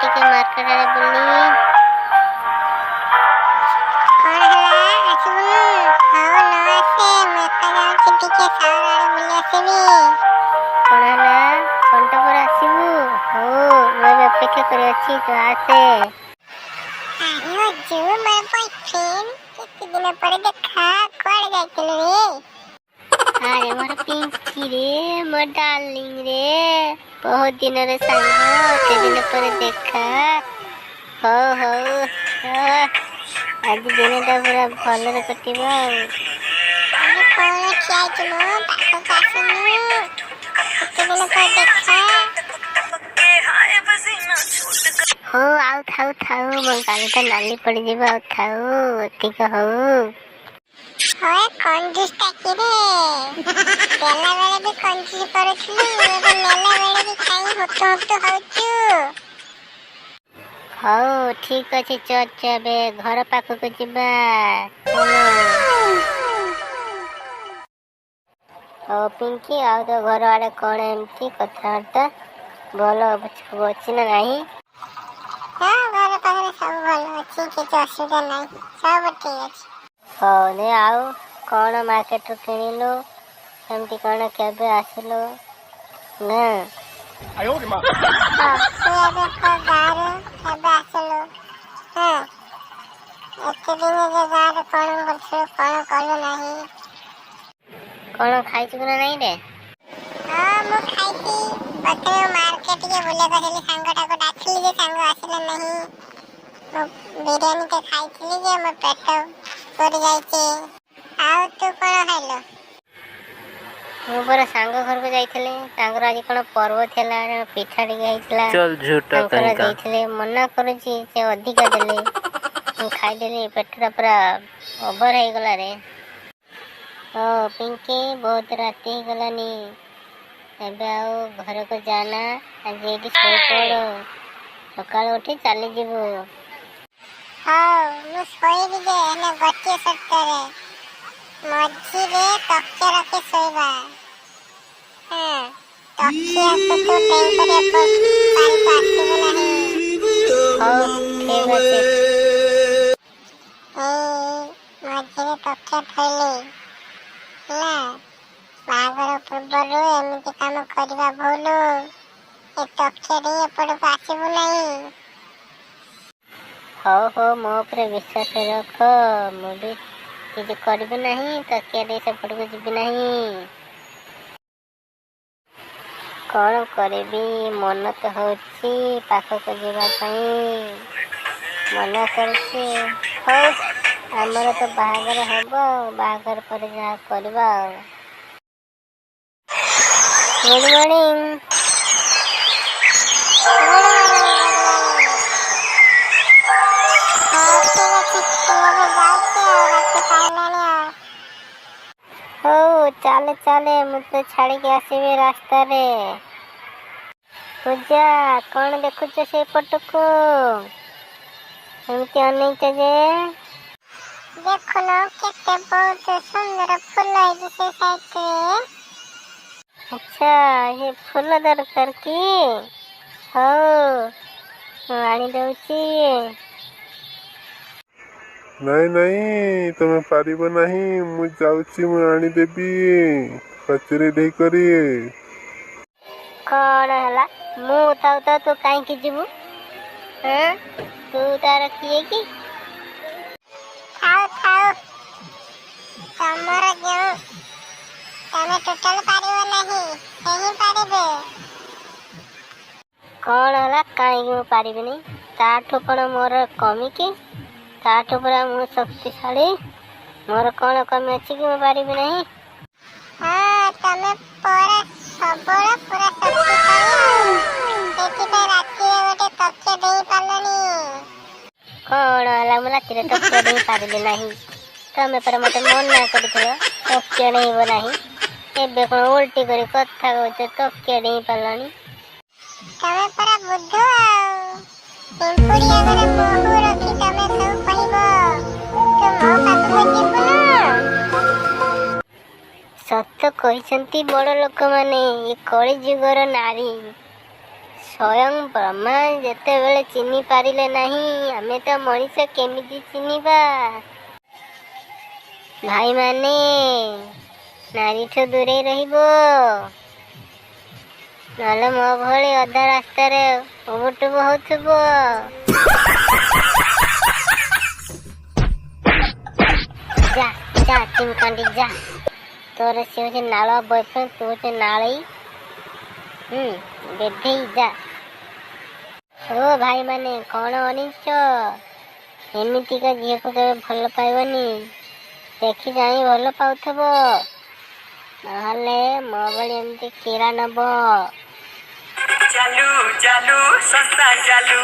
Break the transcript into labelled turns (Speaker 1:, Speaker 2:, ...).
Speaker 1: ଟିକେ ମାର୍କେଟ ଆଡେ ବୁଲି। କଣ ହେଲା ଆସିବୁନୁ? ହଉ ନ ଆସେ ମୁଁ ଏକା ଯାଉଛି ଟିକେ ସାର ଆଡେ ବୁଲି ଆସିବି। କଣ ହେଲା କଣ୍ଟା ପରେ ଆସିବୁ? ହଉ ମୁଁ ଏବେ ଅପେକ୍ଷା କରି ଅଛି ତୁ ଆସେ। ଆରେ ଅଜୁ ମୋର ବୟଫ୍ରେଣ୍ଡ କେତେ ଦିନ ପରେ ଦେଖା କୁଆଡେ ଯାଇଥିଲୁ ରେ? ଆରେ ମୋର ପିଙ୍କି ରେ ମୋ ଡାର୍ଲିଂ ରେ ବହୁତ ଦିନରେ ସାଙ୍ଗ ଏତେ ଦିନ ପରେ ଦେଖା। ହଉ ହଉ ଆଜି ଦିନଟା ପୁରା ଭଲରେ କଟିବ ଆଉ। ଆରେ କଣ ଠିଆ ହେଇଛୁ ମ ପାଖକୁ ଆସୁନୁ କେତେ ଦିନ ପରେ ଦେଖା। ହଉ ଆଉ ଥାଉ ମୋ ଗାଲଟା ନାଲି ପଡିଯିବ ଆଉ ଥାଉ ଏତିକ ହଉ। ହଁ କଞ୍ଜୁସଟା କିରେ ଦେଲା ବେଳେ ବି କଞ୍ଜୁସ କରୁଥିଲୁ ଏବେ ନେଲା ବେଳେ ବି କାଇଁ ହୁତୁ ହଉଛୁ। ହଉ ଠିକ ଅଛି ଚଲ ଏବେ ଘର ପାଖକୁ ଯିବା। ହଉ ପିଙ୍କି ଆଉ ତ ଘର ଆଡେ କଣ ଏମିତି କଥାବାର୍ତ୍ତା ଭଲ ସବୁ ଅଛି ନା ନାହିଁ? ହଁ ଘର ପାଖରେ ସବୁ ଭଲ ଅଛି କିଛି ଅସୁବିଧା ନାହିଁ ସବୁ ଠିକ ଅଛି। ହଉ ନେ ଆଉ କଣ ମାର୍କେଟରୁ କିଣିଲୁ କେମିତି କଣ କେବେ ଆସିଲୁ ନା? ତୁ ଏବେ ଗାଁରୁ କେବେ ଆସିଲୁ? ହଁ ଏତେ ଦିନ ଯେ ଗାଁରେ କଣ କରୁଥିଲୁ କଣ କଲୁ ନାହିଁ? କଣ ଖାଇଛୁ ନା ନାହିଁ ରେ? ହଁ ମୁଁ ଖାଇଛି ପ୍ରଥମେ ମାର୍କେଟ ଟିକେ ବୁଲିବାକୁ ଆସିଲି ସାଙ୍ଗଟାକୁ ଡାକିଲି ଯେ ସାଙ୍ଗ ଆସିଲା ନାହିଁ। ମୁଁ ବିରିୟାନୀଟେ ଖାଇଥିଲି ଯେ ମୋ ପେଟ ପୁରି ଯାଇଛି। ଆଉ ତୁ କଣ ଖାଇଲୁ? ମୁଁ ପରା ସାଙ୍ଗ ଘରକୁ ଯାଇଥିଲି ତାଙ୍କର ଆଜି କଣ ପର୍ବ ଥିଲା ପିଠା ଟିକେ ହେଇଥିଲା ତାଙ୍କର ଦେଇଥିଲେ ମନା କରୁଛି ସେ ଅଧିକା ଦେଲେ ମୁଁ ଖାଇଦେଲି ପେଟଟା ପୁରା ଓଭର ହେଇଗଲା ରେ। ହଁ ପିଙ୍କି ବହୁତ ରାତି ହେଇଗଲାନି ଏବେ ଆଉ ଘରକୁ ଯାନା ଆଜି ଏଇଠି ଶୋଇପଡ଼ ସକାଳୁ ଉଠି ଚାଲିଯିବୁ। ହଉ ମୁଁ ଶୋଇବି ଯେ ହେଲେ ଗୋଟିଏ ସର୍ତ୍ତରେ ମଝିରେ ତକିଆ ରଖି ଶୋଇବା। ତକିଆକୁ ତୁ ଡେଇଁକରି ପାରିକୁ ଆସିବୁ ନାହିଁ। ହଉ ଠିକ ଅଛି। ମଝିରେ ତକିଆ ଥୋଇଲି ହେଲା ବାହାଘର ପୂର୍ବରୁ ଏମିତି କାମ କରିବା ଭୁଲ। ଏ ତକିଆ ଦେଇ ଏପଟକୁ ଆସିବୁ ନାହିଁ। ହଉ ମୋ ଉପରେ ବିଶ୍ୱାସ ରଖ ମୁଁ ବି କିଛି କରିବି ନାହିଁ ତକିଆ ଦେଇ ସେପଟକୁ ଯିବି ନାହିଁ। କଣ କରିବି ମନ ତ ହଉଛି ପାଖକୁ ଯିବା ପାଇଁ ମନା କରୁଛି। ହଉ ଆମର ତ ବାହାଘର ହବ ବାହାଘର ପରେ ଯାହା କରିବା ଆଉ। Good morning. ହଉ ଚାଲେ ମୁଁ ତ ଛାଡ଼ିକି ଆସିବି ରାସ୍ତାରେ। ପୂଜା କଣ ଦେଖୁଛ ସେଇପଟକୁ ଏମିତି ଅନେଇଛ ଯେ? ଦେଖୁନ କେତେ ବହୁତ ସୁନ୍ଦର ଫୁଲ ହେଇଛି ସେ ସାଇଟରେ। ଆଚ୍ଛା ଏ ଫୁଲ ଦରକାର କି? ହଉ ମୁଁ ଆଣିଦଉଛି।
Speaker 2: ନାଇଁ ତମେ ପାରିବ ନାହିଁ ମୁଁ ଯାଉଛି ମୁଁ ଆଣିଦେବି ପଛରେ ଦେଇକରି।
Speaker 1: କଣ ହେଲା ମୁଁ ଥାଉ ତୁ କାହିଁକି ଯିବୁ? ତୁ ତାର କିଏ କି? ଥାଉ ତମର ଯେଉଁ ତମେ ଟୋଟାଲ ପାରିବ ନାହିଁ ସେ ହିଁ ପାରିବେ। କଣ ହେଲା କାହିଁକି ମୁଁ ପାରିବିନି? ତାଠୁ କଣ ମୋର କମି କି? ତାଠୁ ପୁରା ମୁଁ ଶକ୍ତିଶାଳୀ ମୋର କଣ କମି ଅଛି କି ମୁଁ ପାରିବି ନାହିଁ? ହଁ ତମେ ପୁରା ସବଳ ପୁରା ଶକ୍ତିଶାଳୀ ଆଉ ସେଥିପାଇଁ ରାତିରେ ଗୋଟେ ତକିଆ ଦେଇ ପାରିଲନି। କଣ ହେଲା ମୁଁ ରାତିରେ ତକିଆ ଦେଇ ପାରିଲି ନାହିଁ? ତମେ ପରା ମତେ ମନା କରିଥିଲ ତକିଆ ଡେଇଁବ ନାହିଁ। ଏବେ କଣ ଓଲଟି କରି କଥା କହୁଛ ତକିଆ ଡେଇଁ ପାରିଲନି? ତମେ ପରା ବୁଦ୍ଧୁ ଆଉ ପିମ୍ପୁଡ଼ି ଆଗରେ ମହୁ ରଖି ତମେ ସବୁ କହିବ ତୁ ମୋ ପାଖକୁ ଯିବୁନୁ। ସତ କହିଛନ୍ତି ବଡ଼ ଲୋକମାନେ ଏ କଳି ଯୁଗର ନାରୀ ସ୍ୱୟଂ ବ୍ରହ୍ମା ଯେତେବେଳେ ଚିହ୍ନି ପାରିଲେ ନାହିଁ ଆମେ ତ ମଣିଷ କେମିତି ଚିହ୍ନିବା? ଭାଇମାନେ ନାରୀଠୁ ଦୂରେଇ ରହିବ, ନହେଲେ ମୋ ଭଳି ଅଧା ରାସ୍ତାରେ ଉବୁଟୁବୁ ହଉଥିବ। ଯା ଯା ଚିମକାଣ୍ଡି ଯା, ତୋର ସେ ହଉଛି ନାଳ ବୟଫ୍ରେଣ୍ଡ, ତୁ ହଉଛି ନାଳେଇ। ବେଧେଇ ଯା। ଓ ଭାଇମାନେ କଣ ଅନିଚ୍ଛ? ଏମିତିକା ଝିଅକୁ କେବେ ଭଲ ପାଇବନି, ଦେଖି ଚାହିଁ ଭଲ ପାଉଥିବ, ନହେଲେ ମୋ ଭଳି ଏମିତି କିରା ନବ।
Speaker 3: ଚାଲୁ ଚାଲୁ ସଂସ୍ଥା ଚାଲୁ।